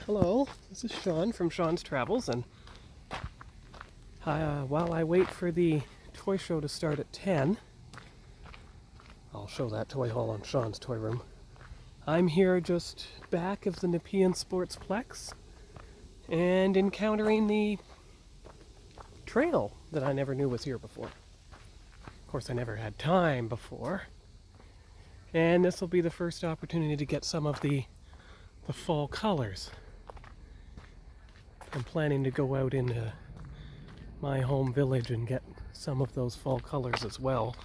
Hello, this is Sean from Sean's Travels, and while I wait for the toy show to start at 10, I'll show that toy haul on Sean's Toy Room. I'm here just back of the Nepean Sportsplex and encountering the trail that I never knew was here before. Of course, I never had time before, and this will be the first opportunity to get some of the fall colors. I'm planning to go out into my home village and get some of those fall colors as well.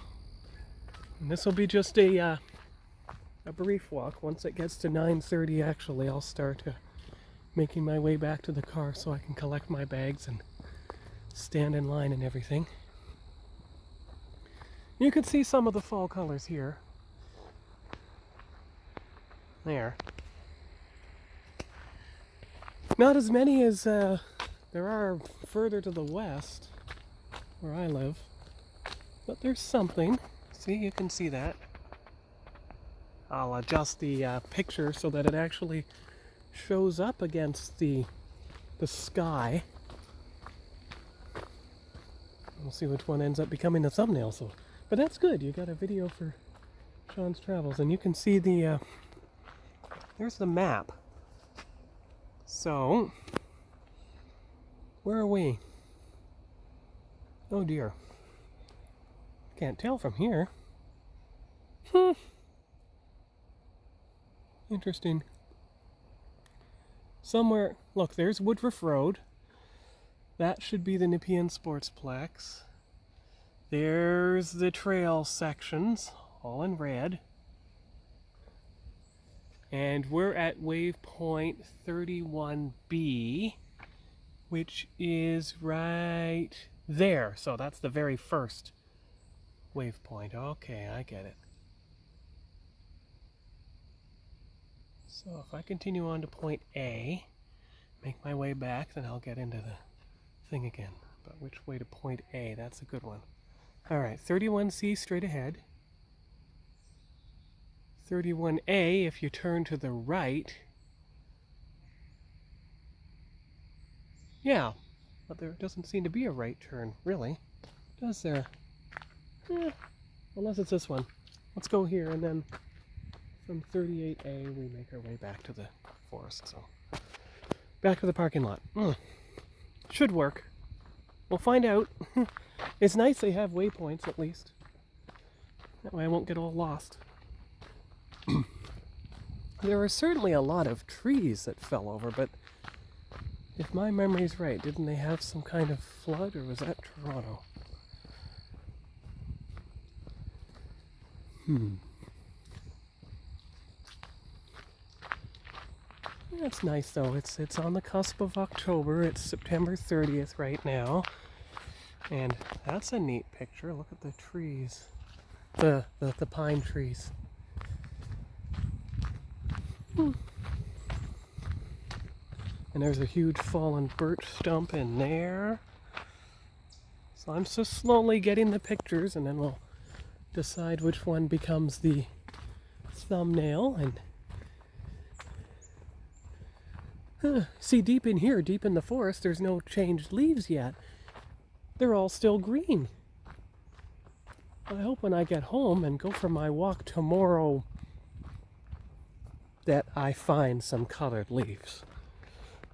And this will be just a brief walk. Once it gets to 9:30, actually, I'll start making my way back to the car so I can collect my bags and stand in line and everything. You can see some of the fall colors here. There. Not as many as there are further to the west, where I live. But there's something. See, you can see that. I'll adjust the picture so that it actually shows up against the sky. We'll see which one ends up becoming the thumbnail. But that's good. You got a video for Sean's Travels, and you can see there's the map. So, where are we? Oh dear. Can't tell from here. Interesting. Somewhere, look, there's Woodruff Road. That should be the Nepean Sportsplex. There's the trail sections, all in red. And we're at waypoint 31B, which is right there. So that's the very first waypoint. Okay, I get it. So if I continue on to point A, make my way back, then I'll get into the thing again. But which way to point A? That's a good one. All right, 31C straight ahead. 31A, if you turn to the right. Yeah, but there doesn't seem to be a right turn, really. Does there? Unless it's this one. Let's go here, and then from 38A, we make our way back to the forest. So, back to the parking lot. Should work. We'll find out. It's nice they have waypoints, at least. That way I won't get all lost. There are certainly a lot of trees that fell over, but if my memory's right, didn't they have some kind of flood, or was that Toronto? That's nice though. It's on the cusp of October. It's September 30th right now. And that's a neat picture. Look at the trees. The pine trees. And there's a huge fallen birch stump in there. So I'm just slowly getting the pictures, and then we'll decide which one becomes the thumbnail. And see, deep in here, deep in the forest, there's no changed leaves yet. They're all still green. I hope when I get home and go for my walk tomorrow that I find some colored leaves.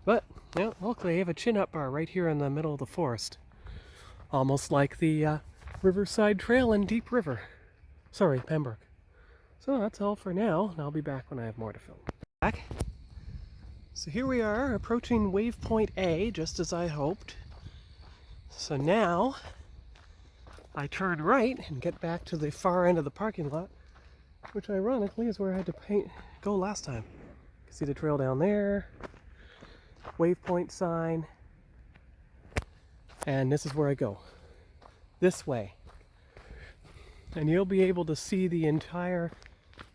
But, yeah, look, they have a chin-up bar right here in the middle of the forest. Almost like the Riverside Trail in Deep River. Sorry, Pembroke. So that's all for now, and I'll be back when I have more to film. Back. So here we are, approaching waypoint A, just as I hoped. So now, I turn right and get back to the far end of the parking lot, which ironically is where I had to go last time. You can see the trail down there, waypoint sign, and this is where I go. This way. And you'll be able to see the entire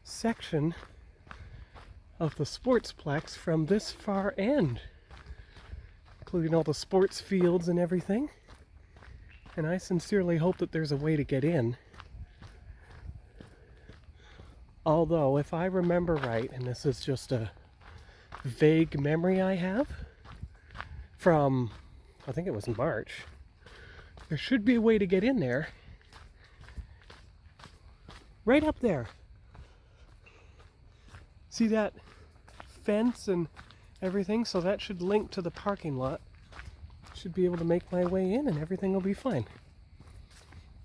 section of the Sportsplex from this far end, including all the sports fields and everything. And I sincerely hope that there's a way to get in. Although, if I remember right, and this is just a vague memory I have from, I think it was March, there should be a way to get in there. Right up there. See that fence and everything? So that should link to the parking lot. Should be able to make my way in and everything will be fine.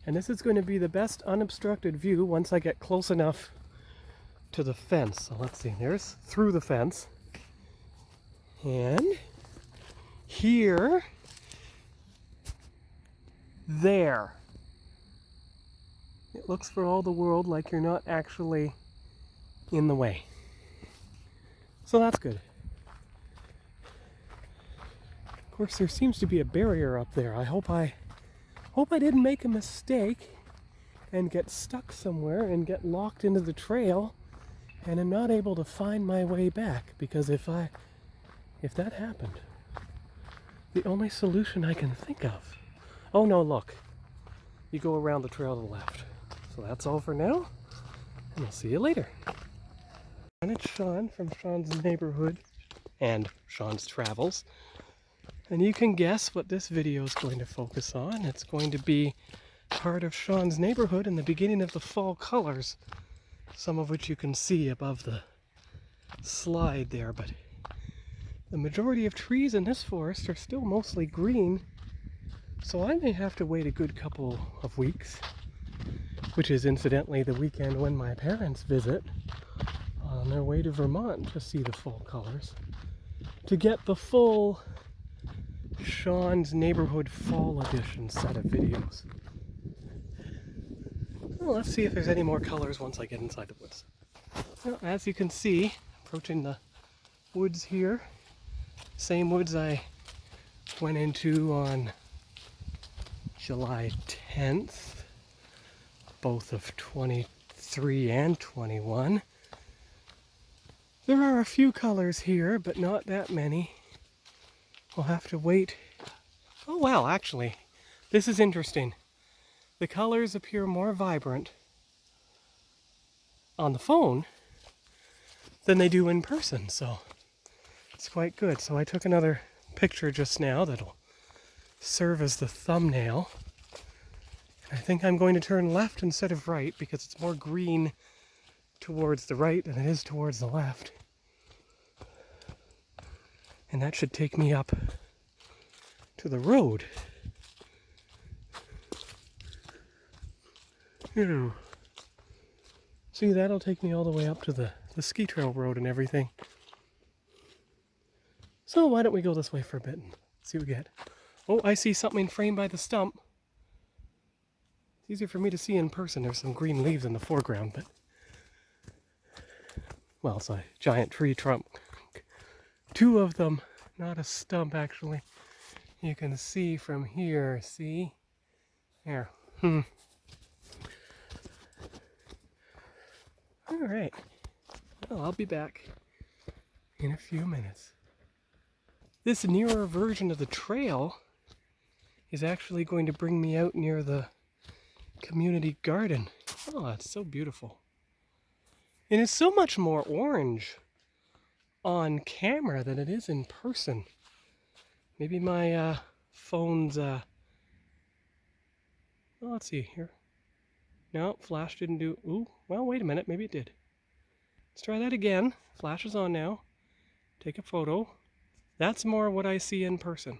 And this is going to be the best unobstructed view once I get close enough to the fence. So let's see, there's through the fence. And here, there. It looks for all the world like you're not actually in the way. So that's good. Of course, there seems to be a barrier up there. I hope I didn't make a mistake and get stuck somewhere and get locked into the trail and am not able to find my way back, because if that happened, the only solution I can think of. Oh no, look. You go around the trail to the left. So that's all for now, and I'll see you later. And it's Sean from Sean's Neighborhood and Sean's Travels. And you can guess what this video is going to focus on. It's going to be part of Sean's Neighborhood and the beginning of the fall colors, some of which you can see above the slide there. But the majority of trees in this forest are still mostly green, so I may have to wait a good couple of weeks, which is incidentally the weekend when my parents visit on their way to Vermont to see the fall colors, to get the full Sean's Neighborhood Fall Edition set of videos. Well, let's see if there's any more colors once I get inside the woods. Well, as you can see, approaching the woods here, same woods I went into on July 10th, both of 23 and 21. There are a few colors here, but not that many. We'll have to wait. Oh wow, actually, this is interesting. The colors appear more vibrant on the phone than they do in person, so it's quite good. So I took another picture just now that'll serve as the thumbnail. I think I'm going to turn left instead of right because it's more green towards the right than it is towards the left. And that should take me up to the road. See, that'll take me all the way up to the ski trail road and everything. So why don't we go this way for a bit and see what we get. Oh, I see something framed by the stump. It's easier for me to see in person. There's some green leaves in the foreground, but... well, it's a giant tree trunk. Two of them, not a stump actually. You can see from here, see? There. Alright. Well, I'll be back in a few minutes. This nearer version of the trail is actually going to bring me out near the community garden. Oh, it's so beautiful. And it's so much more orange on camera than it is in person. Maybe my phone's well, let's see here. No, flash didn't do. Ooh, well, wait a minute, maybe it did. Let's try that again. Flash is on now. Take a photo. That's more what I see in person.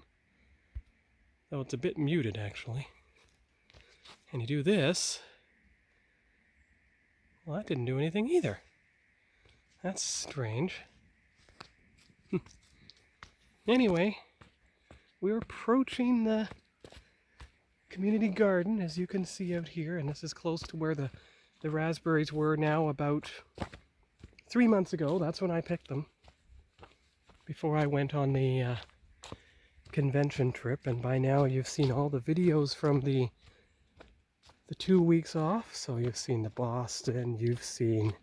Though it's a bit muted actually. And you do this. Well, that didn't do anything either. That's strange. Anyway, we're approaching the community garden, as you can see out here, and this is close to where the raspberries were now about 3 months ago. That's when I picked them, before I went on the convention trip, and by now you've seen all the videos from the 2 weeks off. So you've seen the Boston, you've seen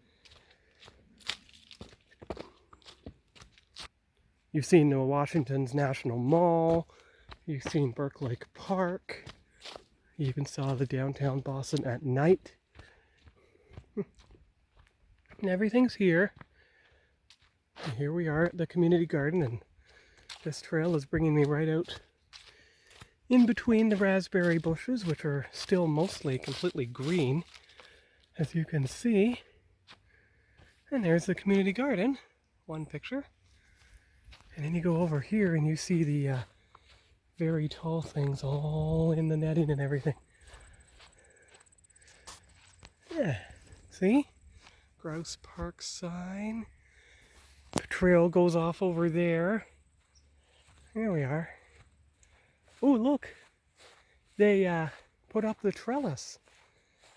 the Washington's National Mall, you've seen Burke Lake Park, you even saw the downtown Boston at night. And everything's here. And here we are at the community garden, and this trail is bringing me right out in between the raspberry bushes, which are still mostly completely green, as you can see. And there's the community garden, one picture. And then you go over here and you see the very tall things all in the netting and everything. Yeah, see? Grouse Park sign. The trail goes off over there. Here we are. Oh, look! They put up the trellis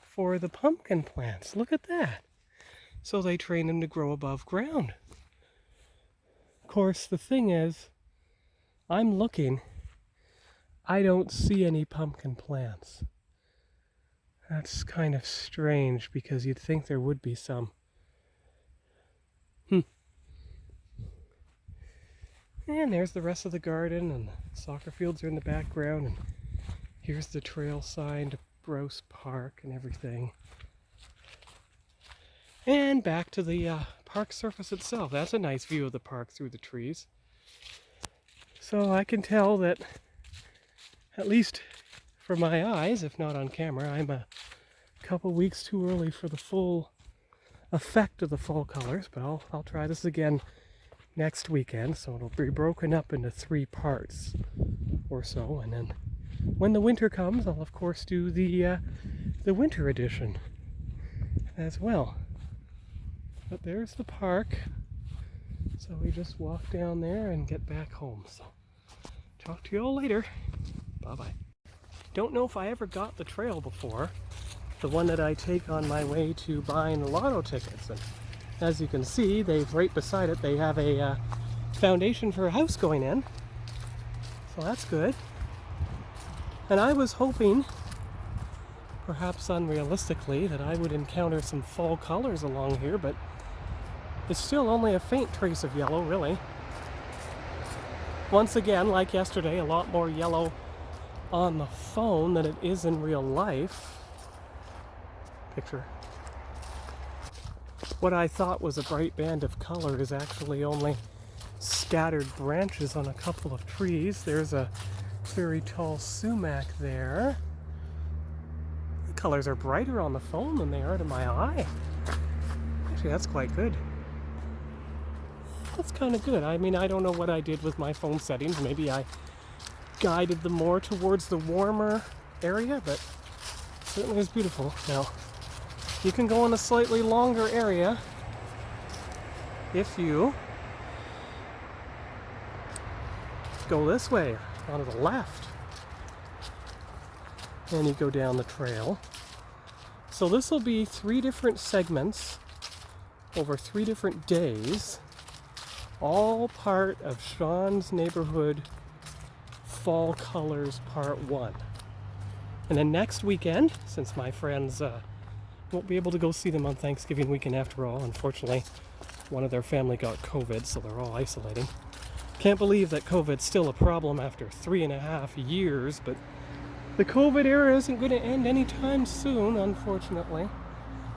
for the pumpkin plants. Look at that! So they train them to grow above ground. Of course, the thing is, I'm looking. I don't see any pumpkin plants. That's kind of strange because you'd think there would be some. And there's the rest of the garden, and the soccer fields are in the background, and here's the trail sign to Grouse Park and everything. And back to the park surface itself. That's a nice view of the park through the trees. So I can tell that, at least for my eyes, if not on camera, I'm a couple weeks too early for the full effect of the fall colors, but I'll try this again next weekend, so it'll be broken up into 3 parts or so, and then when the winter comes, I'll of course do the winter edition as well. But there's the park, so we just walk down there and get back home. So talk to you all later. Bye-bye. Don't know if I ever got the trail before, the one that I take on my way to buying the lotto tickets. And as you can see, they've right beside it, they have a foundation for a house going in. So that's good. And I was hoping, perhaps unrealistically, that I would encounter some fall colors along here, but it's still only a faint trace of yellow, really. Once again, like yesterday, a lot more yellow on the phone than it is in real life. Picture. What I thought was a bright band of color is actually only scattered branches on a couple of trees. There's a very tall sumac there. The colors are brighter on the phone than they are to my eye. Actually, that's quite good. That's kind of good. I mean, I don't know what I did with my phone settings. Maybe I guided them more towards the warmer area, but it certainly is beautiful. Now, you can go in a slightly longer area if you go this way, on the left, and you go down the trail. So this will be 3 different segments over 3 different days, all part of Sean's Neighborhood Fall Colors Part 1. And then next weekend, since my friends won't be able to go see them on Thanksgiving weekend after all, unfortunately, one of their family got COVID, so they're all isolating. Can't believe that COVID's still a problem after 3.5 years, but the COVID era isn't going to end anytime soon, unfortunately.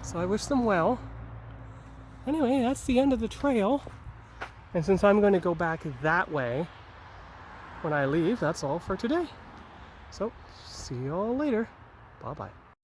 So I wish them well. Anyway, that's the end of the trail. And since I'm going to go back that way when I leave, that's all for today. So, see you all later. Bye-bye.